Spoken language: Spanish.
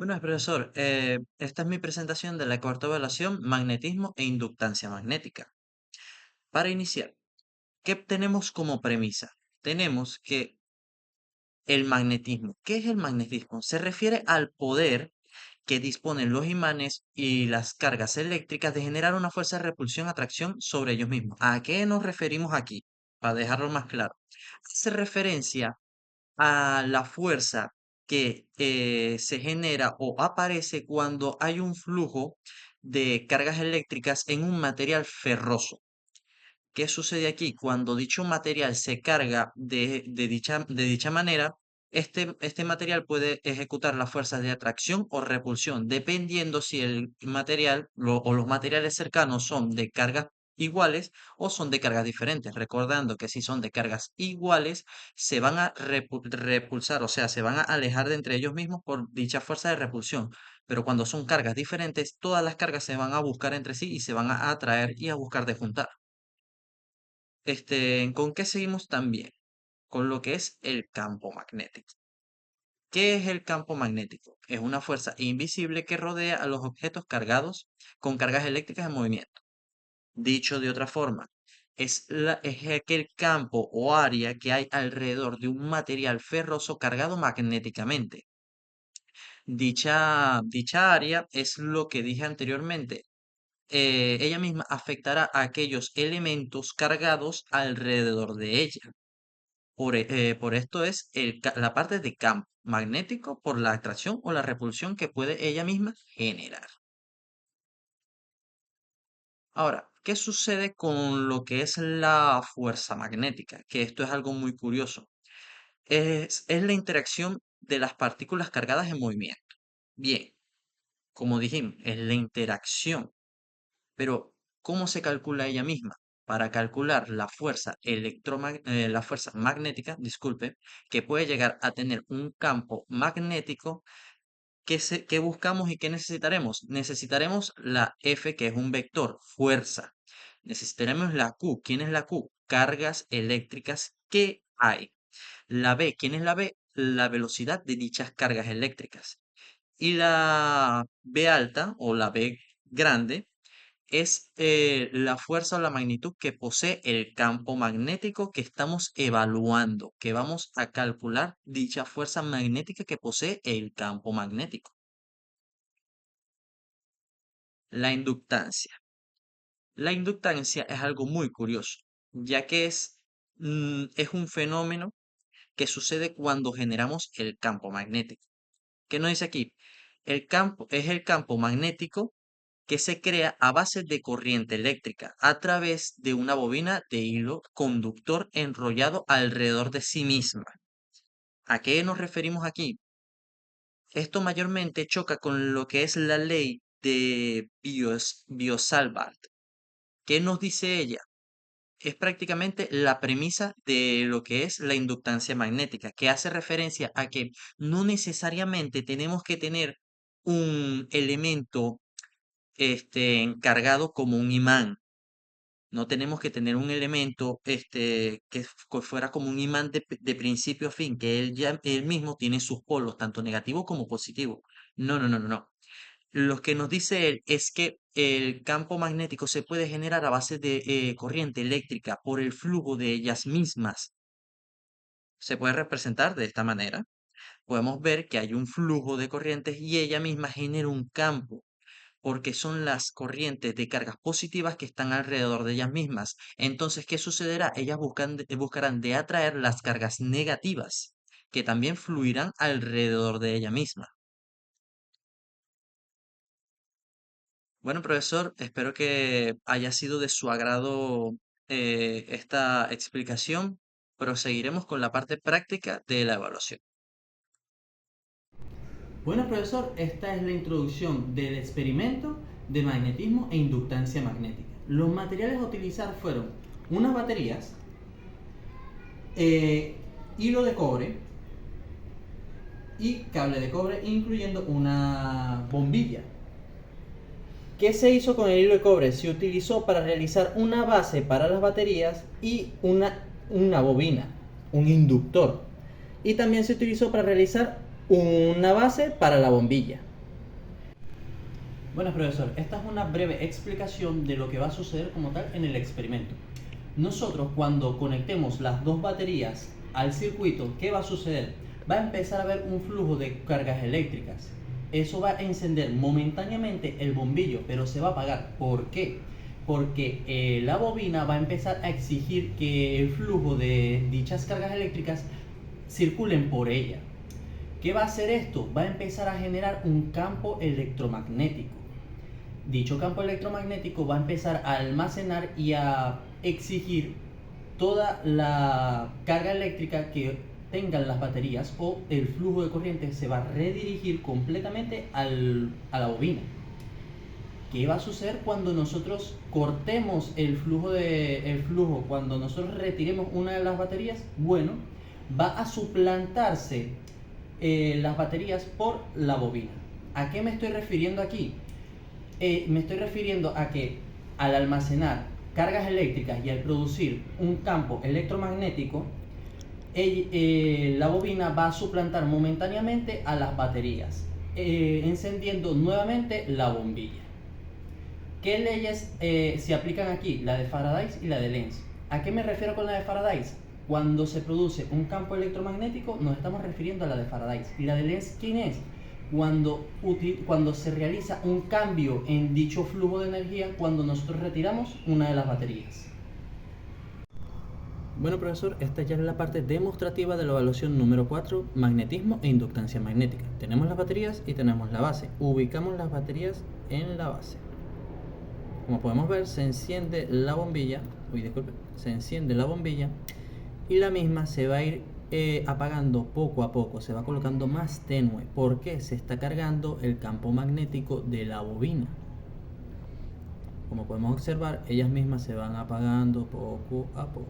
Bueno, profesor, esta es mi presentación de la cuarta evaluación, magnetismo e inductancia magnética. Para iniciar, ¿qué tenemos como premisa? Tenemos que el magnetismo. ¿Qué es el magnetismo? Se refiere al poder que disponen los imanes y las cargas eléctricas de generar una fuerza de repulsión-atracción sobre ellos mismos. ¿A qué nos referimos aquí? Para dejarlo más claro. Hace referencia a la fuerza que se genera o aparece cuando hay un flujo de cargas eléctricas en un material ferroso. ¿Qué sucede aquí? Cuando dicho material se carga de dicha manera, este material puede ejecutar las fuerzas de atracción o repulsión, dependiendo si el material o los materiales cercanos son de cargas iguales o son de cargas diferentes. Recordando que si son de cargas iguales, se van a repulsar, o sea, se van a alejar de entre ellos mismos por dicha fuerza de repulsión. Pero cuando son cargas diferentes, todas las cargas se van a buscar entre sí y se van a atraer y a buscar de juntar. ¿Con qué seguimos también? Con lo que es el campo magnético. ¿Qué es el campo magnético? Es una fuerza invisible que rodea a los objetos cargados con cargas eléctricas en movimiento. Dicho de otra forma, es aquel campo o área que hay alrededor de un material ferroso cargado magnéticamente. Dicha área es lo que dije anteriormente. Ella misma afectará a aquellos elementos cargados alrededor de ella. Por esto es la parte de campo magnético por la atracción o la repulsión que puede ella misma generar. Ahora, ¿qué sucede con lo que es la fuerza magnética? Que esto es algo muy curioso. Es la interacción de las partículas cargadas en movimiento. Bien, como dijimos, es la interacción. Pero, ¿cómo se calcula ella misma? Para calcular la fuerza magnética, disculpe, que puede llegar a tener un campo magnético, ¿qué buscamos y qué necesitaremos? Necesitaremos la F, que es un vector, fuerza. Necesitaremos la Q. ¿Quién es la Q? Cargas eléctricas que hay. La B, ¿quién es la B? La velocidad de dichas cargas eléctricas. Y la B alta o la B grande es la fuerza o la magnitud que posee el campo magnético que estamos evaluando, que vamos a calcular dicha fuerza magnética que posee el campo magnético. La inductancia. La inductancia es algo muy curioso, ya que es un fenómeno que sucede cuando generamos el campo magnético. ¿Qué nos dice aquí? El campo es el campo magnético que se crea a base de corriente eléctrica a través de una bobina de hilo conductor enrollado alrededor de sí misma. ¿A qué nos referimos aquí? Esto mayormente choca con lo que es la ley de Biot-Savart. ¿Qué nos dice ella? Es prácticamente la premisa de lo que es la inductancia magnética, que hace referencia a que no necesariamente tenemos que tener un elemento encargado como un imán. No tenemos que tener un elemento que fuera como un imán de principio a fin, que él mismo tiene sus polos, tanto negativo como positivo. No, no, no, no, no. Lo que nos dice él es que el campo magnético se puede generar a base de corriente eléctrica por el flujo de ellas mismas. Se puede representar de esta manera. Podemos ver que hay un flujo de corrientes y ella misma genera un campo porque son las corrientes de cargas positivas que están alrededor de ellas mismas. Entonces, ¿qué sucederá? Ellas buscarán de atraer las cargas negativas, que también fluirán alrededor de ella misma. Bueno, profesor, espero que haya sido de su agrado esta explicación. Proseguiremos con la parte práctica de la evaluación. Bueno, profesor, esta es la introducción del experimento de magnetismo e inductancia magnética. Los materiales a utilizar fueron unas baterías, eh, hilo de cobre y cable de cobre, incluyendo una bombilla. ¿Qué se hizo con el hilo de cobre? Se utilizó para realizar una base para las baterías y una bobina, un inductor. Y también se utilizó para realizar una base para la bombilla. Bueno, profesor, esta es una breve explicación de lo que va a suceder como tal en el experimento. Nosotros, cuando conectemos las dos baterías al circuito, ¿qué va a suceder? Va a empezar a haber un flujo de cargas eléctricas. Eso va a encender momentáneamente el bombillo, pero se va a apagar. ¿Por qué? Porque la bobina va a empezar a exigir que el flujo de dichas cargas eléctricas circulen por ella. ¿Qué va a hacer esto? Va a empezar a generar un campo electromagnético. Dicho campo electromagnético va a empezar a almacenar y a exigir toda la carga eléctrica que tengan las baterías, o el flujo de corriente se va a redirigir completamente a la bobina. ¿Qué va a suceder cuando nosotros cortemos el flujo, cuando nosotros retiremos una de las baterías? Bueno, va a suplantarse las baterías por la bobina. ¿A qué me estoy refiriendo aquí? Me estoy refiriendo a que al almacenar cargas eléctricas y al producir un campo electromagnético, la bobina va a suplantar momentáneamente a las baterías, encendiendo nuevamente la bombilla. ¿Qué leyes se aplican aquí? La de Faraday y la de Lenz. ¿A qué me refiero con la de Faraday? Cuando se produce un campo electromagnético, nos estamos refiriendo a la de Faraday. ¿Y la de Lenz quién es? Cuando se realiza un cambio en dicho flujo de energía, cuando nosotros retiramos una de las baterías. Bueno, profesor, esta ya es la parte demostrativa de la evaluación número 4, magnetismo e inductancia magnética. Tenemos las baterías y tenemos la base. Ubicamos las baterías en la base. Como podemos ver, se enciende la bombilla, se enciende la bombilla y la misma se va a ir apagando poco a poco, se va colocando más tenue, porque se está cargando el campo magnético de la bobina. Como podemos observar, ellas mismas se van apagando poco a poco.